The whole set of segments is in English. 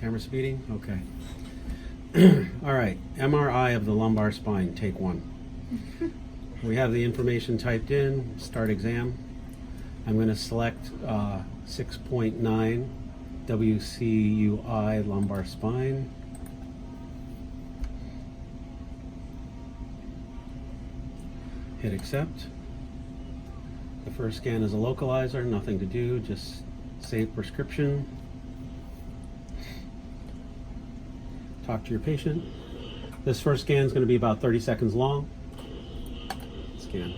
Camera speeding? Okay. All right, MRI of the lumbar spine, take one. We have the information typed in, start exam. I'm going to select 6.9 WCUI lumbar spine. Hit accept. The first scan is a localizer, nothing to do, just save prescription. Talk to your patient. This first scan is going to be about 30 seconds long. Scan.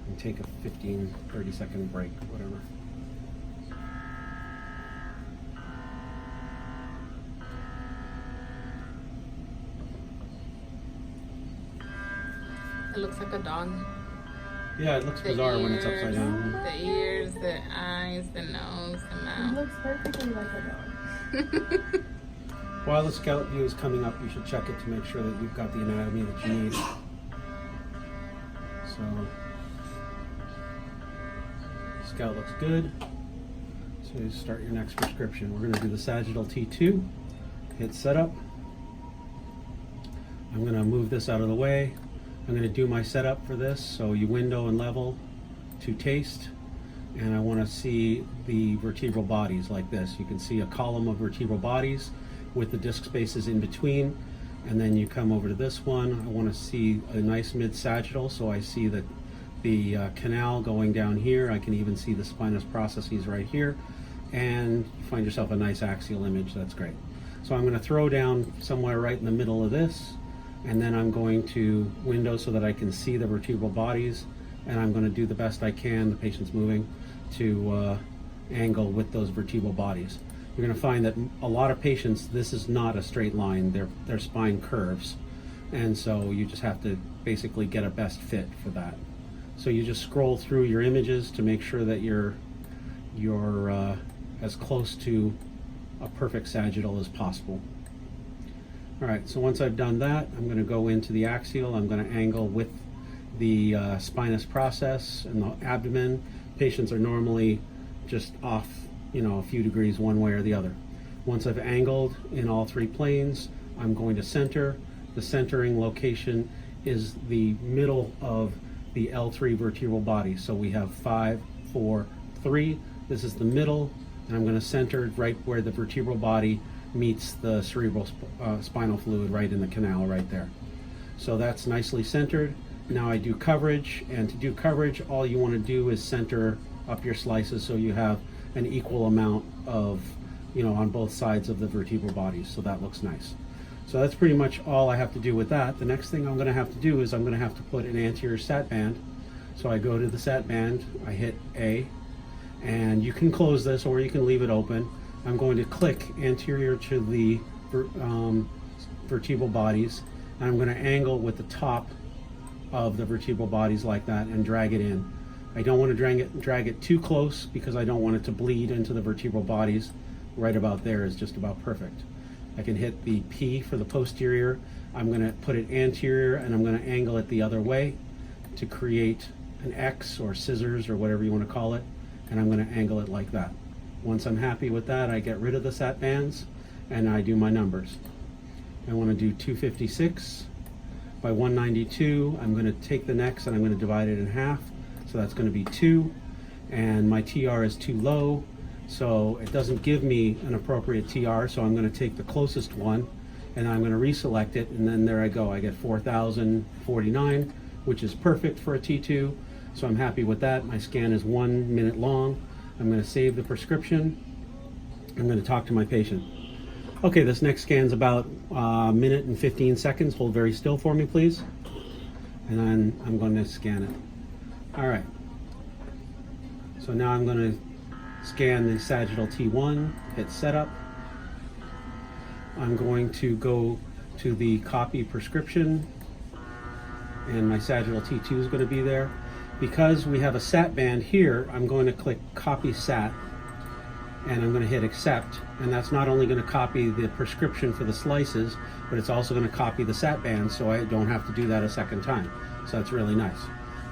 And take a 15-30 second break, whatever. It looks like a dog. Yeah, it looks bizarre when it's upside down. The ears, the eyes, the nose, the mouth. It looks perfectly like a dog. While the scout view is coming up, you should check it to make sure that you've got the anatomy that you need. So, scout looks good. So you start your next prescription. We're going to do the Sagittal T2. Hit setup. I'm going to move this out of the way. I'm going to do my setup for this. So you window and level to taste. And I want to see the vertebral bodies like this. You can see a column of vertebral bodies with the disc spaces in between. And then you come over to this one. I want to see a nice mid-sagittal, so I see the canal going down here. I can even see the spinous processes right here. And you find yourself a nice axial image. That's great. So I'm going to throw down somewhere right in the middle of this. And then I'm going to window so that I can see the vertebral bodies. And I'm going to do the best I can, the patient's moving, to angle with those vertebral bodies. You're going to find that a lot of patients, this is not a straight line, their spine curves. And so you just have to basically get a best fit for that. So you just scroll through your images to make sure that you're as close to a perfect sagittal as possible. All right, so once I've done that, I'm going to go into the axial. I'm going to angle with the spinous process and the abdomen. Patients are normally just off, a few degrees one way or the other. Once I've angled in all three planes, I'm going to center. The centering location is the middle of the L3 vertebral body. So we have 5, 4, 3. This is the middle, and I'm going to center right where the vertebral body meets the cerebral spinal fluid, right in the canal right there. So that's nicely centered. Now I do coverage, and to do coverage, all you want to do is center up your slices so you have an equal amount of, on both sides of the vertebral bodies. So that looks nice. So that's pretty much all I have to do with that. The next thing I'm going to have to do is I'm going to have to put an anterior sat band. So I go to the sat band, I hit A, and you can close this or you can leave it open. I'm going to click anterior to the vertebral bodies, and I'm going to angle with the top of the vertebral bodies like that and drag it in. I don't want to drag it too close because I don't want it to bleed into the vertebral bodies. Right about there is just about perfect. I can hit the P for the posterior. I'm going to put it anterior, and I'm going to angle it the other way to create an X or scissors or whatever you want to call it, and I'm going to angle it like that. Once I'm happy with that, I get rid of the sat bands and I do my numbers. I want to do 256 by 192. I'm going to take the next and I'm going to divide it in half. So that's going to be 2. And my TR is too low, so it doesn't give me an appropriate TR. So I'm going to take the closest one and I'm going to reselect it. And then there I go. I get 4,049, which is perfect for a T2. So I'm happy with that. My scan is 1 minute long. I'm going to save the prescription. I'm going to talk to my patient. Okay, this next scan's about a minute and 15 seconds. Hold very still for me, please. And then I'm going to scan it. All right. So now I'm going to scan the Sagittal T1, hit setup. I'm going to go to the copy prescription, and my Sagittal T2 is going to be there. Because we have a sat band here, I'm going to click copy sat, and I'm going to hit accept, and that's not only going to copy the prescription for the slices, but it's also going to copy the sat band, so I don't have to do that a second time. So that's really nice.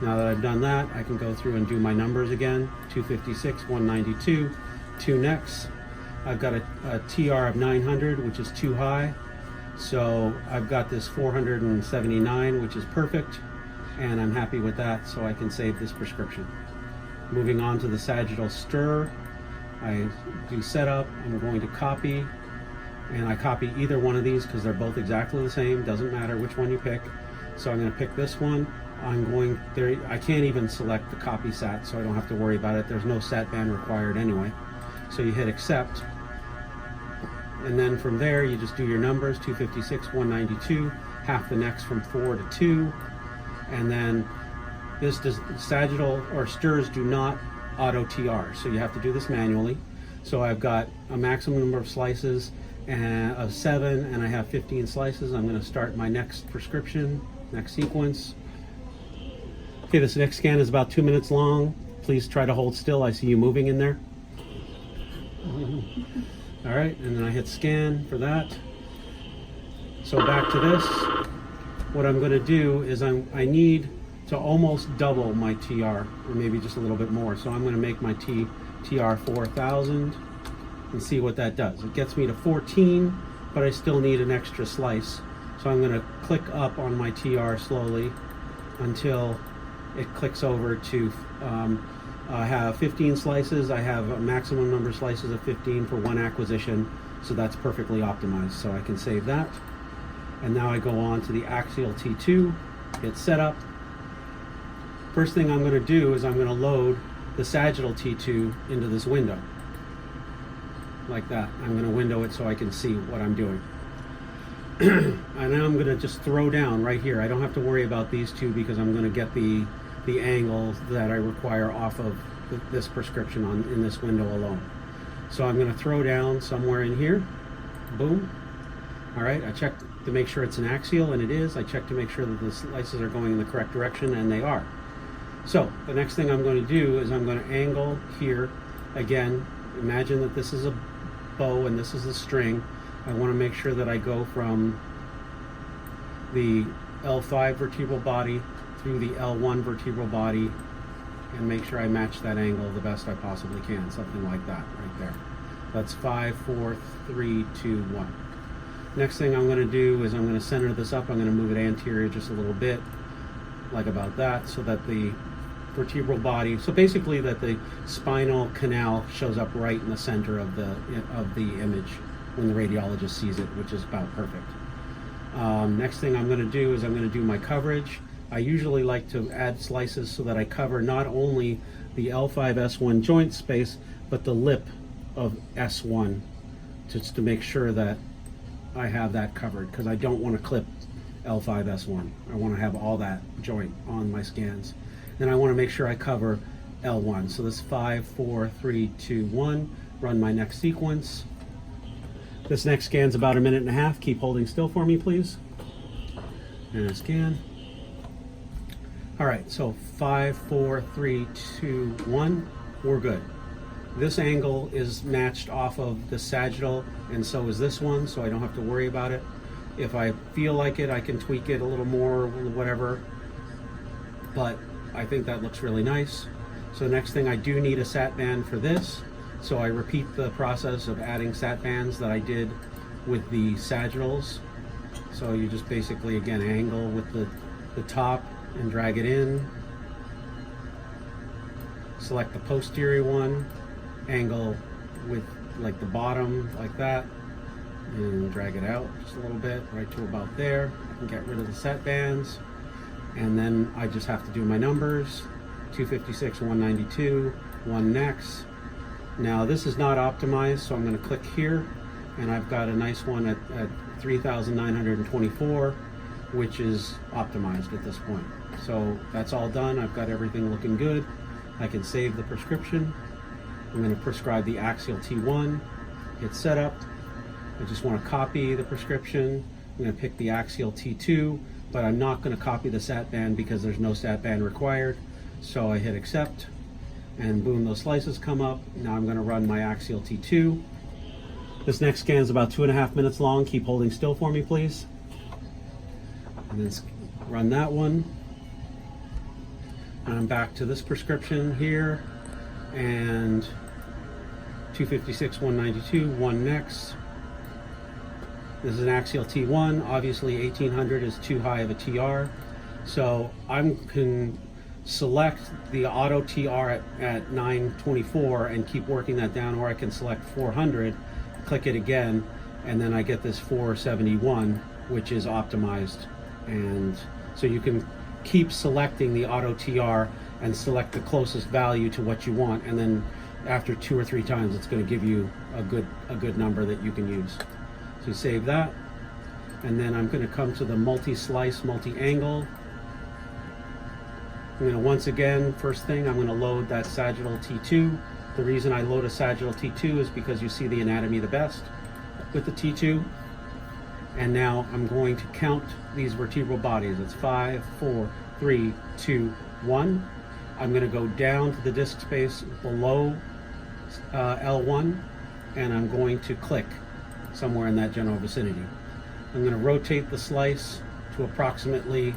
Now that I've done that, I can go through and do my numbers again. 256, 192, 2 next, I've got a TR of 900, which is too high. So I've got this 479, which is perfect, and I'm happy with that, so I can save this prescription. Moving on to the sagittal stir, I do setup. I'm going to copy, and I copy either one of these because they're both exactly the same. Doesn't matter which one you pick. So I'm going to pick this one. I'm going there. I can't even select the copy sat, so I don't have to worry about it. There's no sat band required anyway. So you hit accept, and then from there you just do your numbers: 256, 192, half the next from 4 to 2, and then this does sagittal or stirs do not auto TR, so you have to do this manually. So I've got a maximum number of slices of 7, and I have 15 slices. I'm going to start my next prescription, next sequence. Okay, this next scan is about 2 minutes long. Please try to hold still. I see you moving in there. All right, and then I hit scan for that. So back to this. What I'm going to do is I need to almost double my TR, or maybe just a little bit more. So I'm going to make my TR 4000 and see what that does. It gets me to 14, but I still need an extra slice. So I'm going to click up on my TR slowly until it clicks over to I have 15 slices. I have a maximum number of slices of 15 for one acquisition, so that's perfectly optimized. So I can save that. And now I go on to the Axial T2, hit setup. First thing I'm going to do is I'm going to load the Sagittal T2 into this window. Like that. I'm going to window it so I can see what I'm doing. And now I'm going to just throw down right here. I don't have to worry about these two because I'm going to get the angle that I require off of this prescription in this window alone. So I'm going to throw down somewhere in here. Boom. All right, I checked to make sure it's an axial, and it is. I checked to make sure that the slices are going in the correct direction, and they are. So the next thing I'm going to do is I'm going to angle here. Again, imagine that this is a bow and this is a string. I want to make sure that I go from the L5 vertebral body through the L1 vertebral body and make sure I match that angle the best I possibly can. Something like that right there. That's 5, 4, 3, 2, 1. Next thing I'm going to do is I'm going to center this up. I'm going to move it anterior just a little bit, like about that, so that the vertebral body, so basically that the spinal canal shows up right in the center of the image when the radiologist sees it, which is about perfect. Next thing I'm going to do is I'm going to do my coverage. I usually like to add slices so that I cover not only the L5-S1 joint space, but the lip of S1, just to make sure that I have that covered, because I don't want to clip L5-S1. I want to have all that joint on my scans. And I want to make sure I cover L1. So this 5, 4, 3, 2, 1. Run my next sequence. This next scan's about 1.5 minutes. Keep holding still for me, please. And a scan. All right, so 5, 4, 3, 2, 1. We're good. This angle is matched off of the sagittal, and so is this one, so I don't have to worry about it. If I feel like it, I can tweak it a little more, whatever. But I think that looks really nice. So next thing, I do need a sat band for this. So I repeat the process of adding sat bands that I did with the sagittals. So you just basically, again, angle with the top and drag it in. Select the posterior one, angle with like the bottom like that, and drag it out just a little bit right to about there. I can get rid of the sat bands, and then I just have to do my numbers: 256, 192, 1 next. Now this is not optimized, so I'm going to click here, and I've got a nice one at 3,924, which is optimized at this point. So that's all done. I've got everything looking good. I can save the prescription. I'm going to prescribe the Axial T1, hit setup. I just want to copy the prescription. I'm going to pick the Axial T2, but I'm not going to copy the sat band because there's no sat band required. So I hit accept, and boom, those slices come up. Now I'm going to run my Axial T2. This next scan is about 2.5 minutes long. Keep holding still for me, please. And then run that one. And I'm back to this prescription here, and 256, 192, one next. This is an Axial T1. Obviously 1800 is too high of a TR. So I can select the auto TR at 924 and keep working that down, or I can select 400, click it again, and then I get this 471, which is optimized. And so you can keep selecting the auto TR and select the closest value to what you want, and then after 2 or 3 times it's going to give you a good number that you can use. So you save that, and then I'm going to come to the multi-slice, multi-angle. I'm going to, once again, first thing, I'm going to load that Sagittal T2. The reason I load a Sagittal T2 is because you see the anatomy the best with the T2. And now I'm going to count these vertebral bodies. It's 5, 4, 3, 2, 1. I'm going to go down to the disc space below L1, and I'm going to click somewhere in that general vicinity. I'm going to rotate the slice to approximately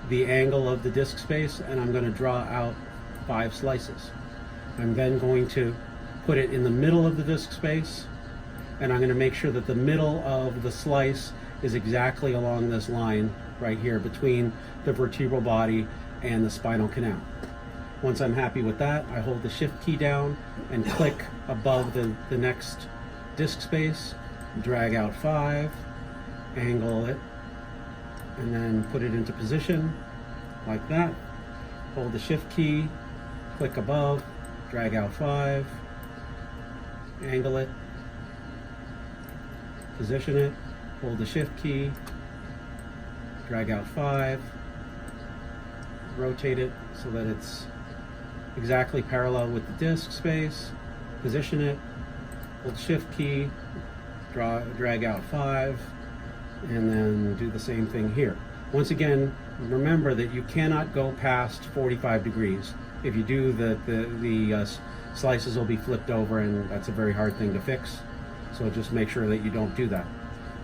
the angle of the disc space, and I'm going to draw out 5 slices. I'm then going to put it in the middle of the disc space, and I'm going to make sure that the middle of the slice is exactly along this line right here between the vertebral body and the spinal canal. Once I'm happy with that, I hold the shift key down and click above the next disc space, drag out 5, angle it, and then put it into position like that. Hold the shift key, click above, drag out 5, angle it, position it, hold the shift key, drag out 5, rotate it so that it's exactly parallel with the disc space, position it, hold shift key, drag out 5, and then do the same thing here. Once again, remember that you cannot go past 45 degrees. If you do, the slices will be flipped over, and that's a very hard thing to fix. So just make sure that you don't do that.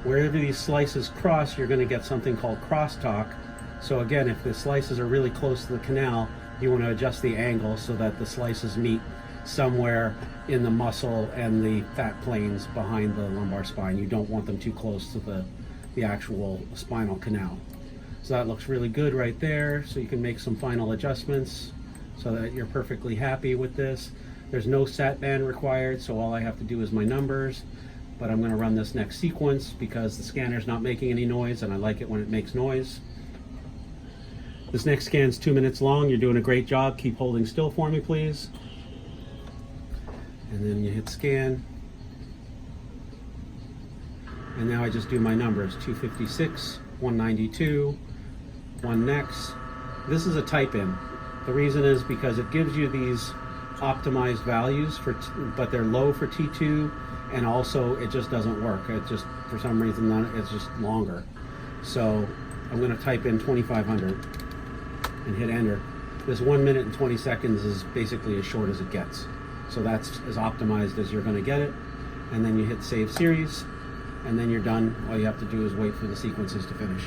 Wherever these slices cross, you're going to get something called crosstalk. So again, if the slices are really close to the canal, you want to adjust the angle so that the slices meet somewhere in the muscle and the fat planes behind the lumbar spine. You don't want them too close to the actual spinal canal. So that looks really good right there. So you can make some final adjustments so that you're perfectly happy with this. There's no sat band required, so all I have to do is my numbers. But I'm going to run this next sequence because the scanner's not making any noise, and I like it when it makes noise. This next scan's 2 minutes long. You're doing a great job. Keep holding still for me, please. And then you hit scan. And now I just do my numbers, 256, 192, one next. This is a type in. The reason is because it gives you these optimized values, but they're low for T2, and also it just doesn't work. It just, for some reason, it's just longer. So I'm going to type in 2500 and hit enter. This 1 minute and 20 seconds is basically as short as it gets. So that's as optimized as you're going to get it. And then you hit save series, and then you're done. All you have to do is wait for the sequences to finish.